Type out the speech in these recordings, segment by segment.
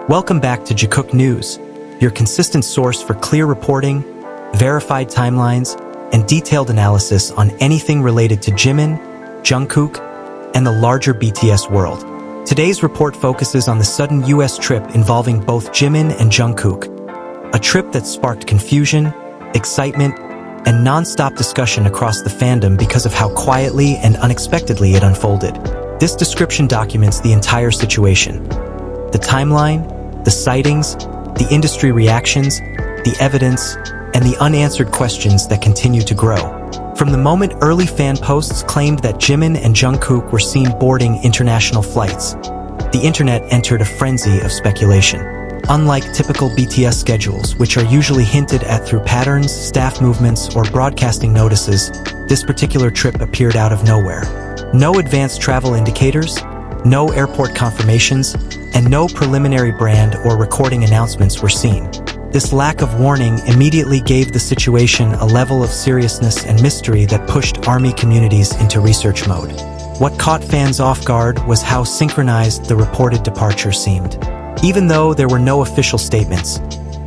Welcome back to Jikook News, your consistent source for clear reporting, verified timelines, and detailed analysis on anything related to Jimin, Jungkook, and the larger BTS world. Today's report focuses on the sudden US trip involving both Jimin and Jungkook, a trip that sparked confusion, excitement, and non-stop discussion across the fandom because of how quietly and unexpectedly it unfolded. This description documents the entire situation. The timeline, the sightings, the industry reactions, the evidence, and the unanswered questions that continue to grow. From the moment early fan posts claimed that Jimin and Jungkook were seen boarding international flights, the internet entered a frenzy of speculation. Unlike typical BTS schedules, which are usually hinted at through patterns, staff movements, or broadcasting notices, this particular trip appeared out of nowhere. No advanced travel indicators, no airport confirmations, and no preliminary brand or recording announcements were seen. This lack of warning immediately gave the situation a level of seriousness and mystery that pushed ARMY communities into research mode. What caught fans off guard was how synchronized the reported departure seemed. Even though there were no official statements,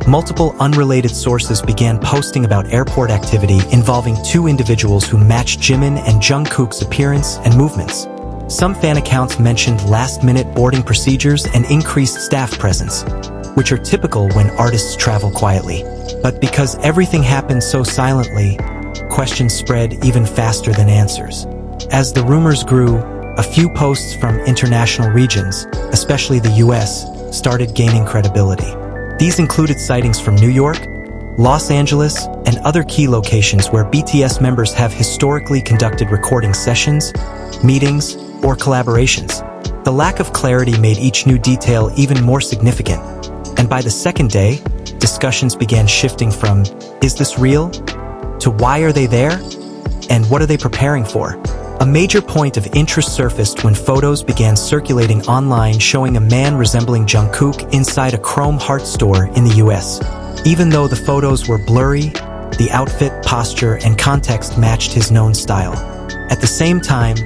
multiple unrelated sources began posting about airport activity involving two individuals who matched Jimin and Jungkook's appearance and movements. Some fan accounts mentioned last-minute boarding procedures and increased staff presence, which are typical when artists travel quietly. But because everything happened so silently, questions spread even faster than answers. As the rumors grew, a few posts from international regions, especially the US, started gaining credibility. These included sightings from New York, Los Angeles, and other key locations where BTS members have historically conducted recording sessions, meetings, or collaborations. The lack of clarity made each new detail even more significant, and by the second day, discussions began shifting from, "Is this real?" to "Why are they there?" and "What are they preparing for?" A major point of interest surfaced when photos began circulating online showing a man resembling Jungkook inside a Chrome Heart store in the US. Even though the photos were blurry, the outfit, posture, and context matched his known style. At the same time,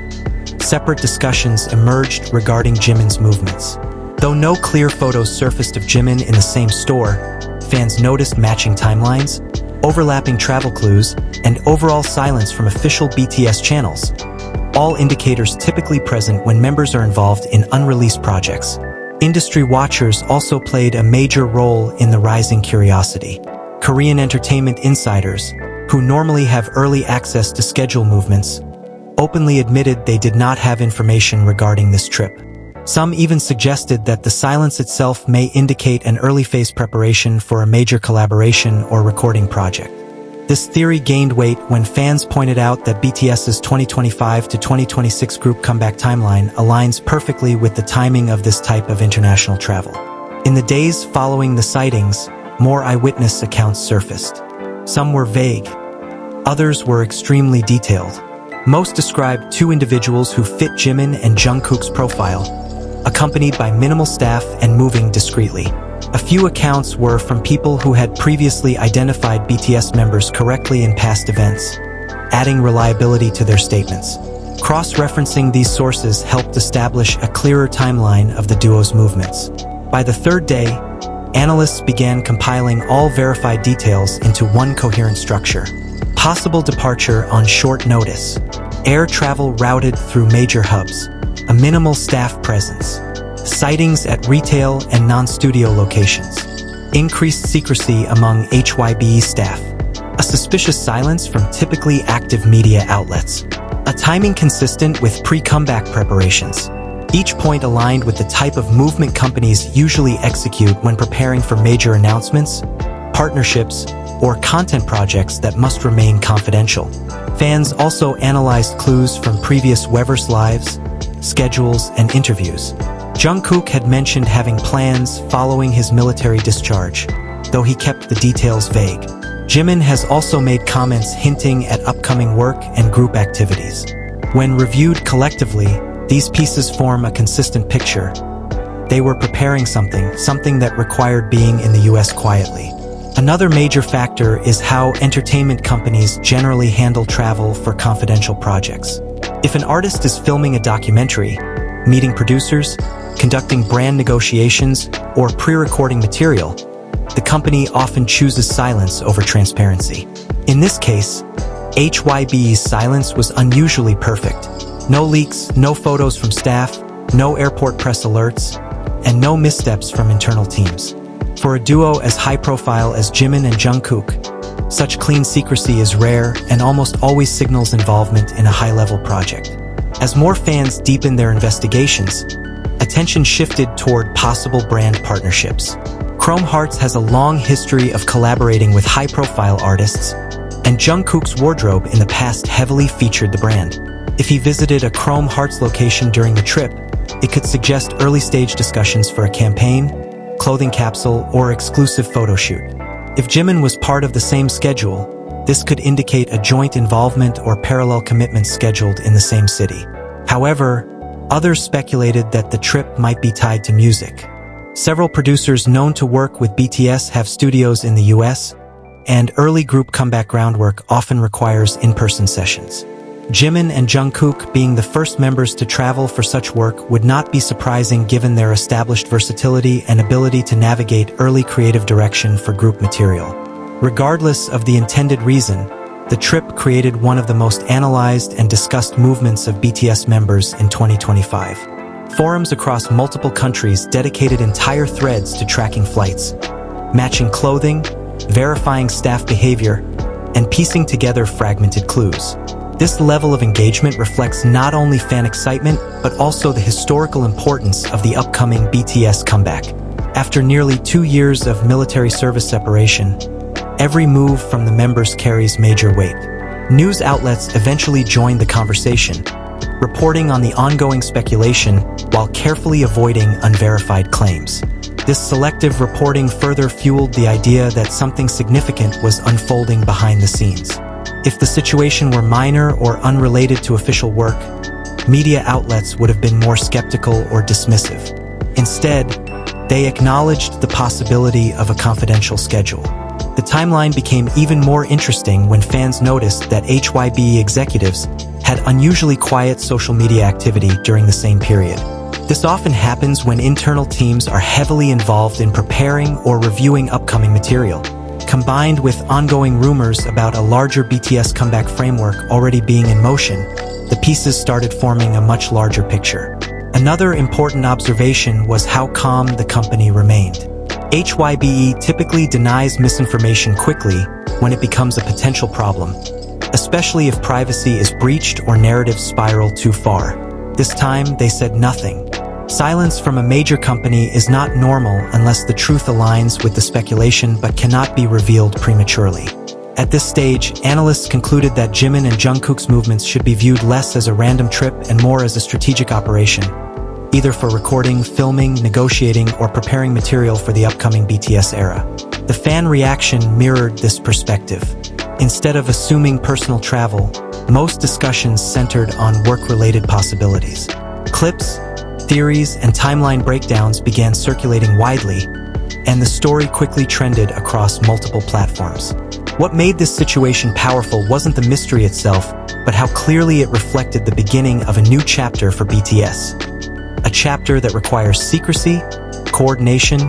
separate discussions emerged regarding Jimin's movements. Though no clear photos surfaced of Jimin in the same store, fans noticed matching timelines, overlapping travel clues, and overall silence from official BTS channels, all indicators typically present when members are involved in unreleased projects. Industry watchers also played a major role in the rising curiosity. Korean entertainment insiders, who normally have early access to schedule movements, openly admitted they did not have information regarding this trip. Some even suggested that the silence itself may indicate an early-phase preparation for a major collaboration or recording project. This theory gained weight when fans pointed out that BTS's 2025 to 2026 group comeback timeline aligns perfectly with the timing of this type of international travel. In the days following the sightings, more eyewitness accounts surfaced. Some were vague, others were extremely detailed. Most described two individuals who fit Jimin and Jungkook's profile, accompanied by minimal staff and moving discreetly. A few accounts were from people who had previously identified BTS members correctly in past events, adding reliability to their statements. Cross-referencing these sources helped establish a clearer timeline of the duo's movements. By the third day, analysts began compiling all verified details into one coherent structure. Possible departure on short notice, air travel routed through major hubs, a minimal staff presence, sightings at retail and non-studio locations, increased secrecy among HYBE staff, a suspicious silence from typically active media outlets, a timing consistent with pre-comeback preparations. Each point aligned with the type of movement companies usually execute when preparing for major announcements, partnerships, or content projects that must remain confidential. Fans also analyzed clues from previous Weverse Lives, schedules, and interviews. Jungkook had mentioned having plans following his military discharge, though he kept the details vague. Jimin has also made comments hinting at upcoming work and group activities. When reviewed collectively, these pieces form a consistent picture. They were preparing something that required being in the US quietly. Another major factor is how entertainment companies generally handle travel for confidential projects. If an artist is filming a documentary, meeting producers, conducting brand negotiations, or pre-recording material, the company often chooses silence over transparency. In this case, HYBE's silence was unusually perfect. No leaks, no photos from staff, no airport press alerts, and no missteps from internal teams. For a duo as high-profile as Jimin and Jungkook, such clean secrecy is rare and almost always signals involvement in a high-level project. As more fans deepened their investigations, attention shifted toward possible brand partnerships. Chrome Hearts has a long history of collaborating with high-profile artists, and Jungkook's wardrobe in the past heavily featured the brand. If he visited a Chrome Hearts location during the trip, it could suggest early-stage discussions for a campaign, clothing capsule, or exclusive photo shoot. If Jimin was part of the same schedule, this could indicate a joint involvement or parallel commitments scheduled in the same city. However, others speculated that the trip might be tied to music. Several producers known to work with BTS have studios in the US, and early group comeback groundwork often requires in-person sessions. Jimin and Jungkook being the first members to travel for such work would not be surprising given their established versatility and ability to navigate early creative direction for group material. Regardless of the intended reason, the trip created one of the most analyzed and discussed movements of BTS members in 2025. Forums across multiple countries dedicated entire threads to tracking flights, matching clothing, verifying staff behavior, and piecing together fragmented clues. This level of engagement reflects not only fan excitement, but also the historical importance of the upcoming BTS comeback. After nearly 2 years of military service separation, every move from the members carries major weight. News outlets eventually joined the conversation, reporting on the ongoing speculation while carefully avoiding unverified claims. This selective reporting further fueled the idea that something significant was unfolding behind the scenes. If the situation were minor or unrelated to official work, media outlets would have been more skeptical or dismissive. Instead, they acknowledged the possibility of a confidential schedule. The timeline became even more interesting when fans noticed that HYBE executives had unusually quiet social media activity during the same period. This often happens when internal teams are heavily involved in preparing or reviewing upcoming material. Combined with ongoing rumors about a larger BTS comeback framework already being in motion, the pieces started forming a much larger picture. Another important observation was how calm the company remained. HYBE typically denies misinformation quickly when it becomes a potential problem, especially if privacy is breached or narratives spiral too far. This time, they said nothing. Silence from a major company is not normal unless the truth aligns with the speculation but cannot be revealed prematurely. At this stage, analysts concluded that Jimin and Jungkook's movements should be viewed less as a random trip and more as a strategic operation, either for recording, filming, negotiating, or preparing material for the upcoming BTS era. The fan reaction mirrored this perspective. Instead of assuming personal travel, most discussions centered on work-related possibilities. Clips, theories, and timeline breakdowns began circulating widely, and the story quickly trended across multiple platforms. What made this situation powerful wasn't the mystery itself, but how clearly it reflected the beginning of a new chapter for BTS. A chapter that requires secrecy, coordination,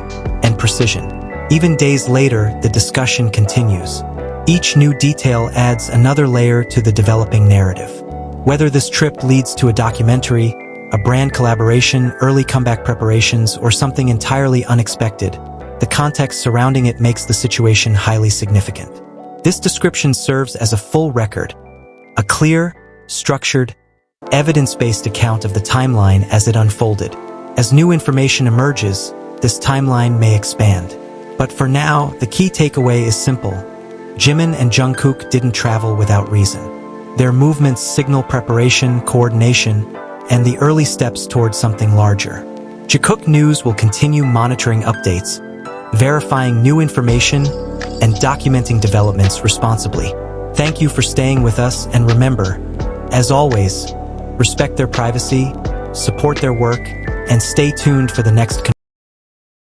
and precision. Even days later, the discussion continues. Each new detail adds another layer to the developing narrative. Whether this trip leads to a documentary, a brand collaboration, early comeback preparations, or something entirely unexpected, the context surrounding it makes the situation highly significant. This description serves as a full record, a clear, structured, evidence-based account of the timeline as it unfolded. As new information emerges, this timeline may expand. But for now, the key takeaway is simple. Jimin and Jungkook didn't travel without reason. Their movements signal preparation, coordination, and the early steps towards something larger. Jikook News will continue monitoring updates, verifying new information, and documenting developments responsibly. Thank you for staying with us, and remember, as always, respect their privacy, support their work, and stay tuned for the next